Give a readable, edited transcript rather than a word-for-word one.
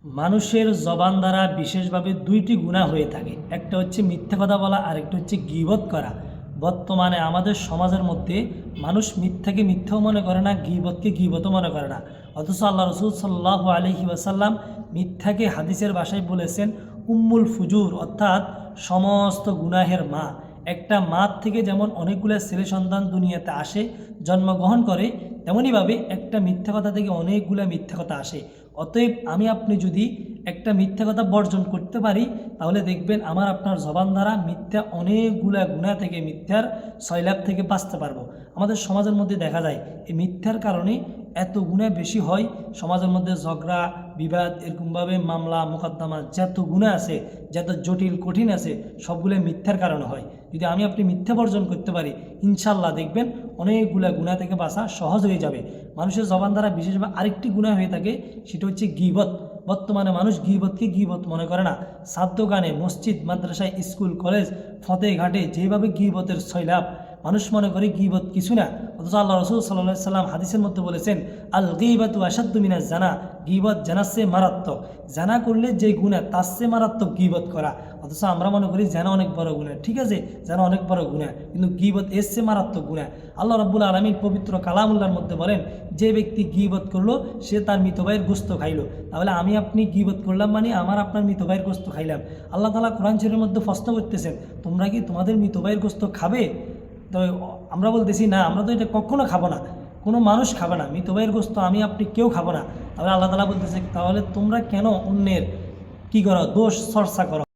মানুষের জবান দ্বারা বিশেষভাবে দুইটি গুনাহ হয়ে থাকে। একটা হচ্ছে মিথ্যা কথা বলা, আরেকটা হচ্ছে গীবত করা। বর্তমানে আমাদের সমাজের মধ্যে মানুষ মিথ্যাকে মিথ্যাও মনে করে না, গীবতকে গীবতও মনে করে না। অথচ আল্লাহ রসুল সাল্লাল্লাহু আলাইহি ওয়াসাল্লাম মিথ্যাকে হাদিসের ভাষায় বলেছেন উম্মুল ফুজুর, অর্থাৎ সমস্ত গুনাহের মা। একটা মা থেকে যেমন অনেকগুলো ছেলে সন্তান দুনিয়াতে আসে, জন্মগ্রহণ করে, তেমনইভাবে একটা মিথ্যা কথা থেকে অনেকগুলো মিথ্যা কথা আসে। অতএব আমি আপনি যদি একটা মিথ্যা কথা বর্জন করতে পারি, তাহলে দেখবেন আমার আপনার জবান দ্বারা মিথ্যা অনেকগুলা গুনাহ থেকে, মিথ্যার সয়লাভ থেকে বাঁচতে পারবো। আমাদের সমাজের মধ্যে দেখা যায় এই মিথ্যার কারণে এত গুনাহ বেশি হয়। সমাজের মধ্যে ঝগড়া বিবাদ, এরকমভাবে মামলা মোকদ্দমা, যত গুনাহ আছে, যত জটিল কঠিন আছে, সবগুলো মিথ্যার কারণে হয়। যদি আমি আপনি মিথ্যা বর্জন করতে পারি, ইনশাল্লাহ দেখবেন অনেকগুলা গুনাহ থেকে বাঁচা সহজ হয়ে যাবে। মানুষের জবান দ্বারা বিশেষভাবে আরেকটি গুনাহ হয়ে থাকে, সেটা হচ্ছে গীবত। বর্তমানে মানুষ গীবতকে গীবত মনে করে না। সাদ দোকানে, মসজিদ, মাদ্রাসায়, স্কুল, কলেজ, ফতে ঘাটে যেভাবে গীবতের সয়লাভ, মানুষ মনে করে গীবত কিছু না। অথচ আল্লাহ রসুল সাল্লাল্লাহু আলাইহি সাল্লাম হাদিসের মধ্যে বলেছেন, আল গীবাতু আশাদ্দু মিনাজ জানা, গীবত জানার চেয়ে মারাত্মক। জানা করলে যে গুনাহ, তার চেয়ে মারাত্মক গীবত করা। অথচ আমরা মনে করি জানা অনেক বড় গুনাহ। ঠিক আছে, জানা অনেক বড় গুনাহ, কিন্তু গীবত এর চেয়ে মারাত্মক গুনাহ। আল্লাহ রাব্বুল আলামিন পবিত্র কালামুল্লাহর মধ্যে বলেন, যে ব্যক্তি গীবত করলো সে তার মৃত ভাইয়ের গোস্ত খাইলো। তাহলে আমি আপনি গীবত করলাম মানে আমার আপনার মৃত ভাইয়ের গোস্ত খাইলাম। আল্লাহ তাআলা কোরআন শরীফের মধ্যে প্রশ্ন করতেছেন, তোমরা কি তোমাদের মৃত ভাইয়ের গোস্ত খাবে? তো আমরা বলতেছি না, আমরা তো এটা কখনো খাবো না, কোনো মানুষ খাবে না, মৃত ভাইয়ের গোস্ত আমি আপনি কেউ খাবো না। তাহলে আল্লাহ তাআলা বলতেছে, তাহলে তোমরা কেন অন্যের কী করো, দোষ চর্চা করো?